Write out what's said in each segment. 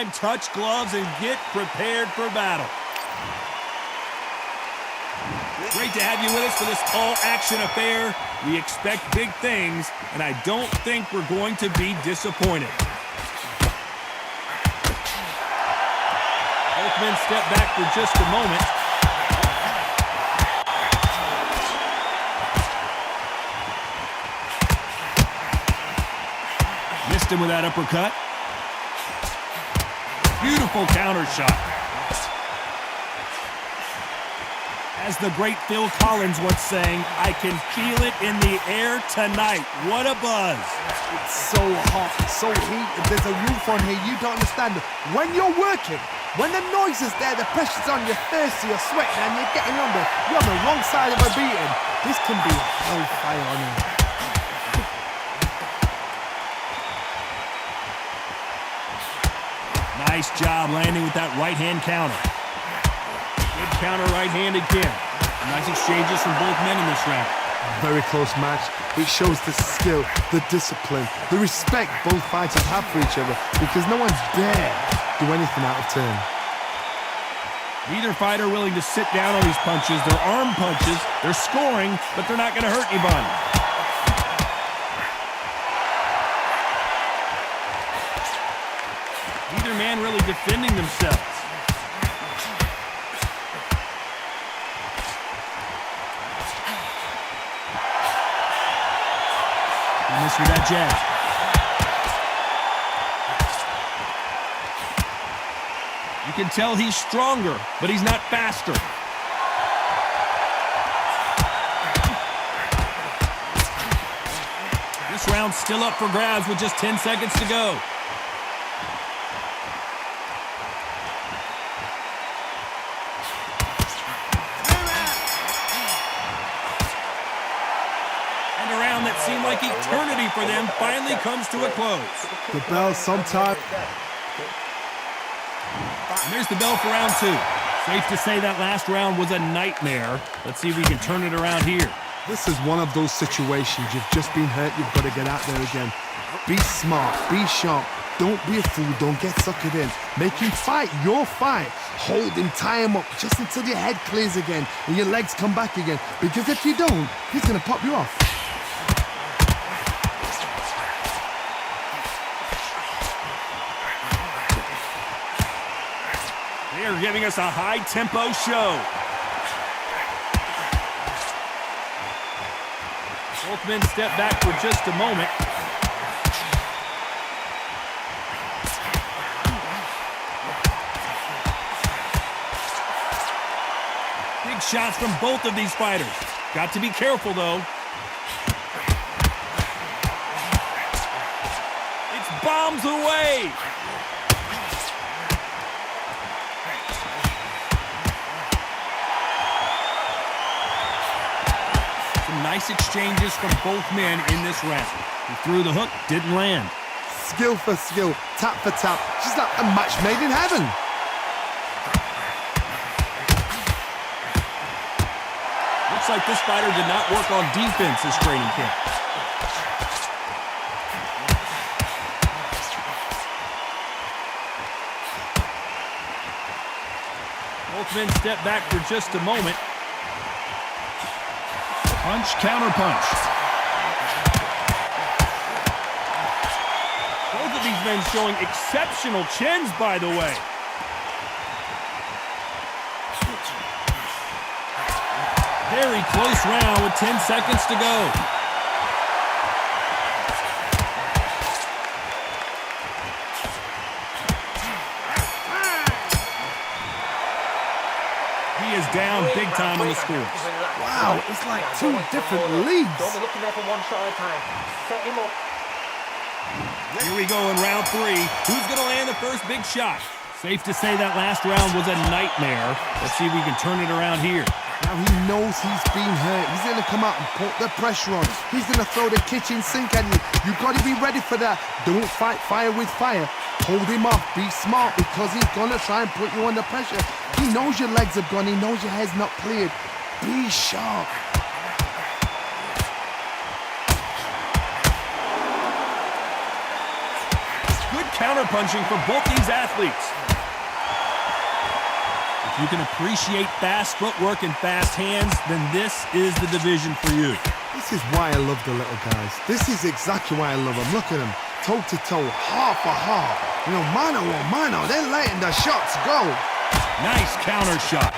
time, touch gloves, and get prepared for battle. Great to have you with us for this all-action affair. We expect big things, and I don't think we're going to be disappointed. Both men step back for just a moment. Missed him with that uppercut. Beautiful counter shot. As the great Phil Collins once sang, I can feel it in the air tonight. What a buzz. It's so hot, so heated. There's a roof on here you don't understand. When you're working, when the noise is there, the pressure's on, you're thirsty, you're sweating, and you're getting under. You're on the wrong side of a beating. This can be hellfire on you. Nice job landing with that right-hand counter. Good counter right hand again. Nice exchanges from both men in this round. Very close match. It shows the skill, the discipline, the respect both fighters have for each other because no one's dare do anything out of turn. Neither fighter willing to sit down on these punches. They're arm punches. They're scoring, but they're not going to hurt anybody. Neither man really defending themselves. He missed with that jab. You can tell he's stronger, but he's not faster. This round's still up for grabs with just 10 seconds to go. And a round that seemed like eternity for them finally comes to a close. The bell sometime. And there's the bell for round two. Safe to say that last round was a nightmare. Let's see if we can turn it around here. This is one of those situations. You've just been hurt. You've got to get out there again. Be smart. Be sharp. Don't be a fool. Don't get suckered in. Make him fight your fight. Hold him. Tie him up just until your head clears again and your legs come back again. Because if you don't, he's going to pop you off. They're giving us a high-tempo show. Both men step back for just a moment. Big shots from both of these fighters. Got to be careful, though. It's bombs away. Nice exchanges from both men in this round. He threw the hook, didn't land. Skill for skill, tap for tap. Just like a match made in heaven. Looks like this fighter did not work on defense this training camp. Both men step back for just a moment. Punch, counter punch. Both of these men showing exceptional chins, by the way. Very close round with 10 seconds to go. He is down big time on the scores. Wow, it's like two different leagues. Don't be looking there for one shot at a time. Set him up. Here we go in round three. Who's going to land the first big shot? Safe to say that last round was a nightmare. Let's see if we can turn it around here. Now he knows he's been hurt. He's going to come out and put the pressure on. He's going to throw the kitchen sink at you. You've got to be ready for that. Don't fight fire with fire. Hold him off. Be smart because he's going to try and put you under pressure. He knows your legs have gone. He knows your head's not cleared. Be sharp. Good counterpunching for both these athletes. If you can appreciate fast footwork and fast hands, then this is the division for you. This is why I love the little guys. This is exactly why I love them. Look at them, toe to toe, heart for heart. You know, mano a mano, they're letting the shots go. Nice counter shot.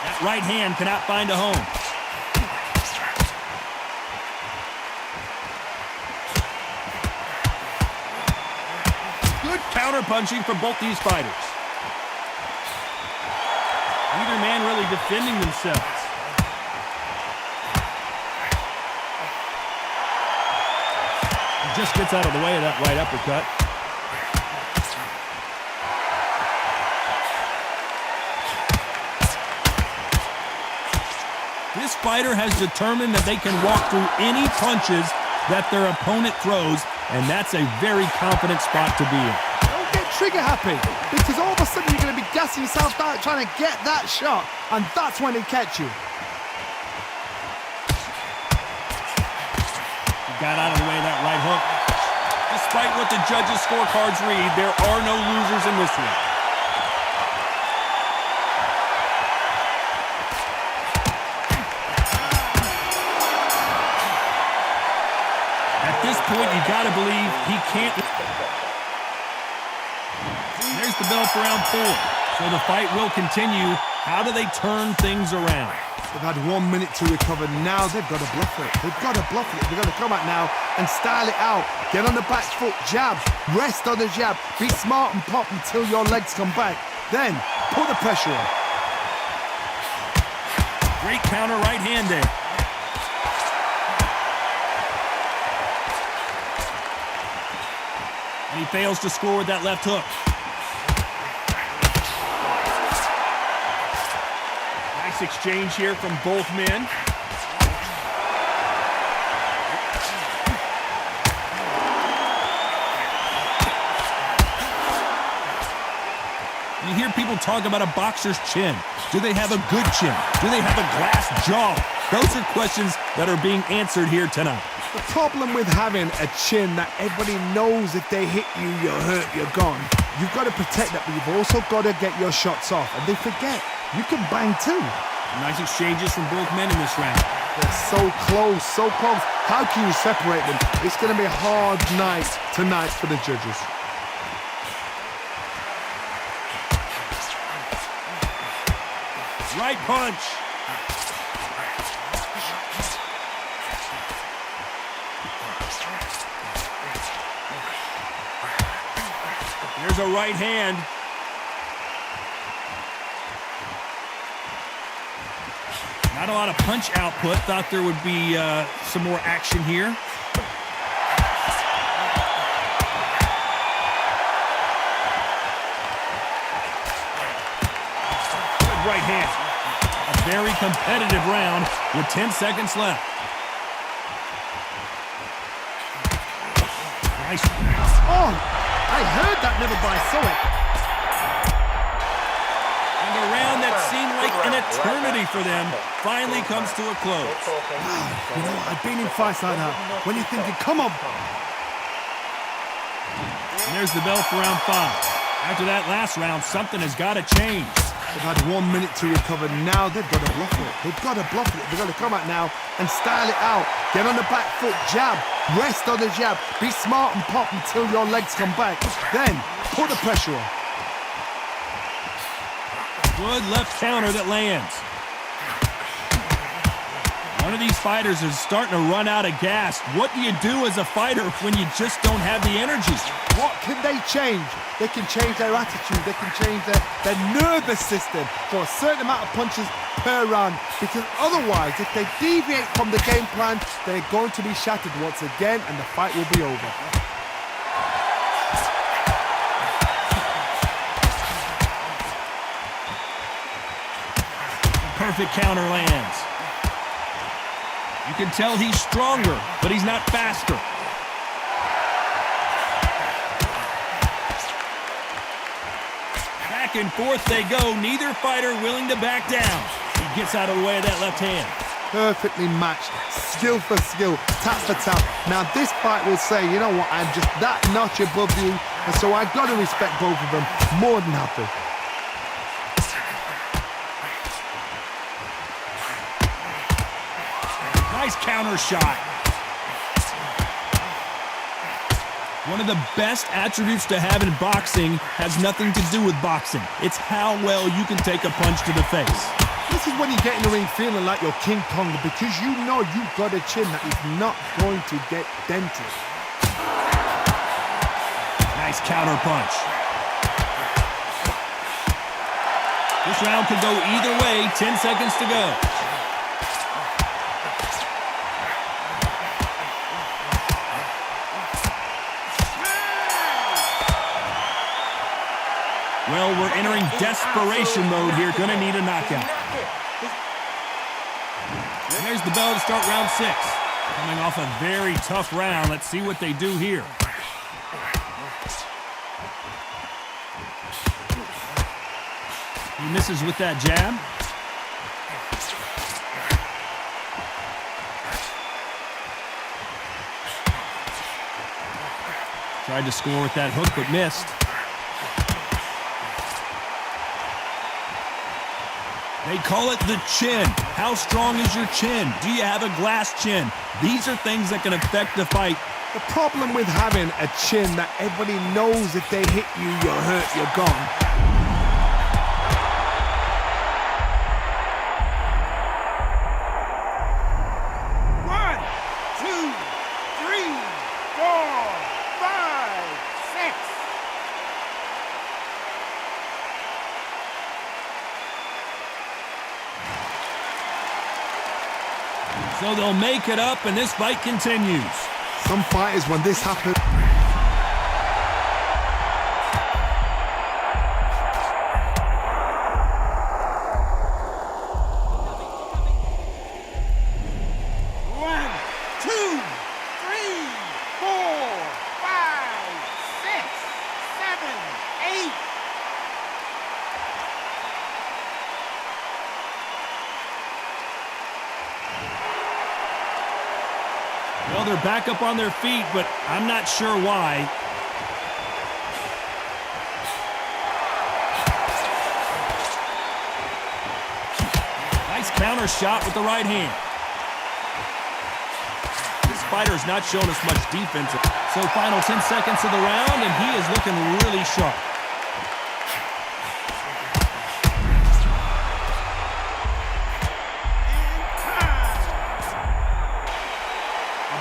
That right hand cannot find a home. Good counter-punching from both these fighters. Neither man really defending themselves. He just gets out of the way of that right uppercut. This fighter has determined that they can walk through any punches that their opponent throws, and that's a very confident spot to be in. Don't get trigger happy, because all of a sudden you're going to be gassing yourself out trying to get that shot, and that's when they catch you. He got out of the way of that right hook. Despite what the judges' scorecards read, there are no losers in this one. At this point, you got to believe he can't. There's the bell for round 4. So the fight will continue. How do they turn things around? They've had 1 minute to recover. Now they've got to bluff it. They've got to bluff it. They've got to come out now and style it out. Get on the back foot, jab, rest on the jab. Be smart and pop until your legs come back. Then put the pressure on. Great counter right hand there. And he fails to score with that left hook. Nice exchange here from both men. You hear people talk about a boxer's chin. Do they have a good chin? Do they have a glass jaw? Those are questions that are being answered here tonight. The problem with having a chin that everybody knows if they hit you, you're hurt, you're gone. You've got to protect that, but you've also got to get your shots off. And they forget, you can bang too. Nice exchanges from both men in this round. They're so close, so close. How can you separate them? It's going to be a hard night tonight for the judges. Right punch. There's a right hand. Not a lot of punch output. Thought there would be some more action here. Good right hand. A very competitive round with 10 seconds left. Nice. Oh, I heard that, never by saw it. And a round that seemed like an eternity for them finally comes to a close. You know, I've been in fights like that. When you're thinking, come on. And there's the bell for round 5. After that last round, something has got to change. They've had 1 minute to recover. Now they've got to bluff it. They've got to bluff it. They've got to come out now and style it out. Get on the back foot, jab, rest on the jab. Be smart and pop until your legs come back. Then put the pressure on. Good left counter that lands. One of these fighters is starting to run out of gas. What do you do as a fighter when you just don't have the energy? What can they change? They can change their attitude. They can change their nervous system for a certain amount of punches per round. Because otherwise, if they deviate from the game plan, they're going to be shattered once again and the fight will be over. Perfect counter lands. You can tell he's stronger, but he's not faster. Back and forth they go, neither fighter willing to back down. He gets out of the way of that left hand. perfectly matched, skill for skill, tap for tap. Now this fight will say, you know what, I'm just that notch above you, and so I got to respect both of them more than happy. Nice counter shot. One of the best attributes to have in boxing has nothing to do with boxing. It's how well you can take a punch to the face. This is when you get in the ring feeling like you're King Kong, because you know you've got a chin that is not going to get dented. Nice counter punch. This round could go either way. 10 seconds to go. Well, we're entering desperation mode here. Gonna need a knockout. And there's the bell to start round 6. Coming off a very tough round. Let's see what they do here. He misses with that jab. Tried to score with that hook, but missed. They call it the chin. How strong is your chin? Do you have a glass chin? These are things that can affect the fight. The problem with having a chin that everybody knows if they hit you, you're hurt, you're gone. One, two, three, four, five, six. So they'll make it up, and this fight continues. Some fighters, when this happens... One, two, three, four, five, six, seven, eight. Well, they're back up on their feet, but I'm not sure why. Nice counter shot with the right hand. This fighter's not shown us much defense. So final 10 seconds of the round, and he is looking really sharp.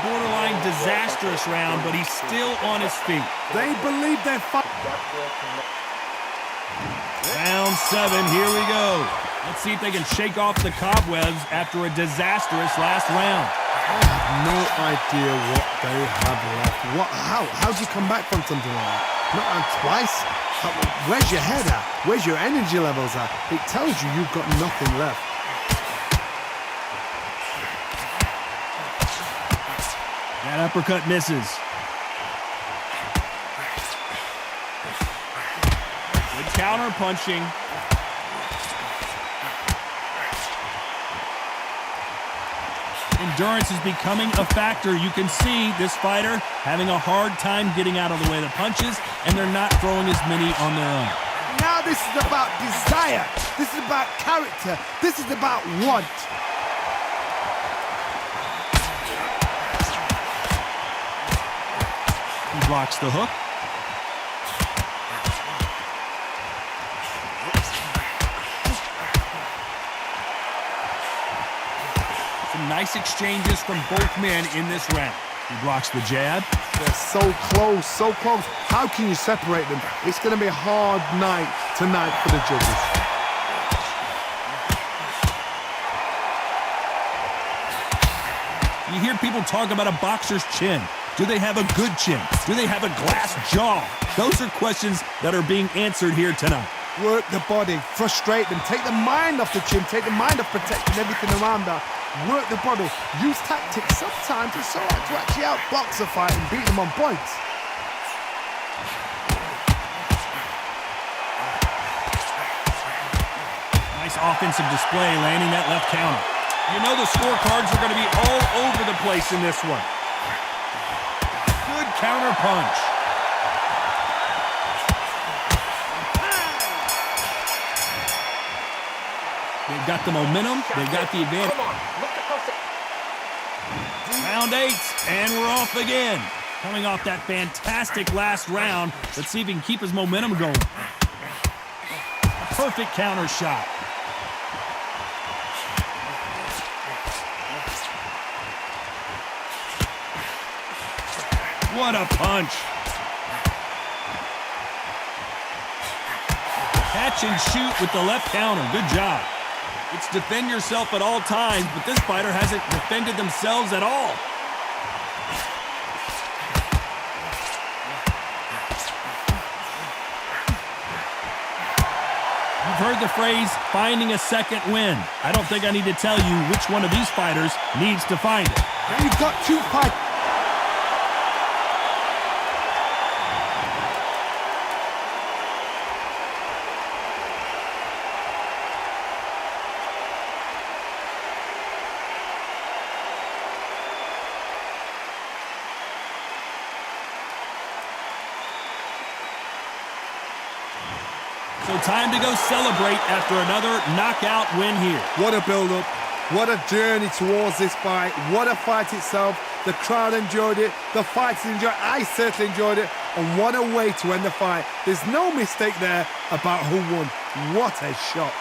Borderline disastrous round, but he's still on his feet. They believe they're fighting. Round 7, here we go. Let's see if they can shake off the cobwebs after a disastrous last round. I have no idea what they have left. How do you come back from something like that? Not on twice? Where's your head at? Where's your energy levels at? It tells you you've got nothing left. That uppercut misses. Good counter punching. Endurance is becoming a factor. You can see this fighter having a hard time getting out of the way of the punches, and they're not throwing as many on their own. Now this is about desire. This is about character. This is about want. He blocks the hook. Some nice exchanges from both men in this round. He blocks the jab. They're so close, so close. How can you separate them? It's going to be a hard night tonight for the judges. You hear people talk about a boxer's chin. Do they have a good chin? Do they have a glass jaw? Those are questions that are being answered here tonight. Work the body, frustrate them, take the mind off the chin, take the mind off protecting everything around that. Work the body, use tactics sometimes to actually outbox a fight and beat them on points. Nice offensive display, landing that left counter. You know the scorecards are going to be all over the place in this one. Good counter punch. They've got the momentum. They've got the advantage. Come on, look across it. Round 8, and we're off again. Coming off that fantastic last round, let's see if he can keep his momentum going. A perfect counter shot. What a punch. Catch and shoot with the left counter. Good job. It's defend yourself at all times, but this fighter hasn't defended themselves at all. You've heard the phrase, finding a second win. I don't think I need to tell you which one of these fighters needs to find it. You've got 2 fights. So time to go celebrate after another knockout win here. What a build-up. What a journey towards this fight. What a fight itself. The crowd enjoyed it. The fighters enjoyed it. I certainly enjoyed it. And what a way to end the fight. There's no mistake there about who won. What a shot.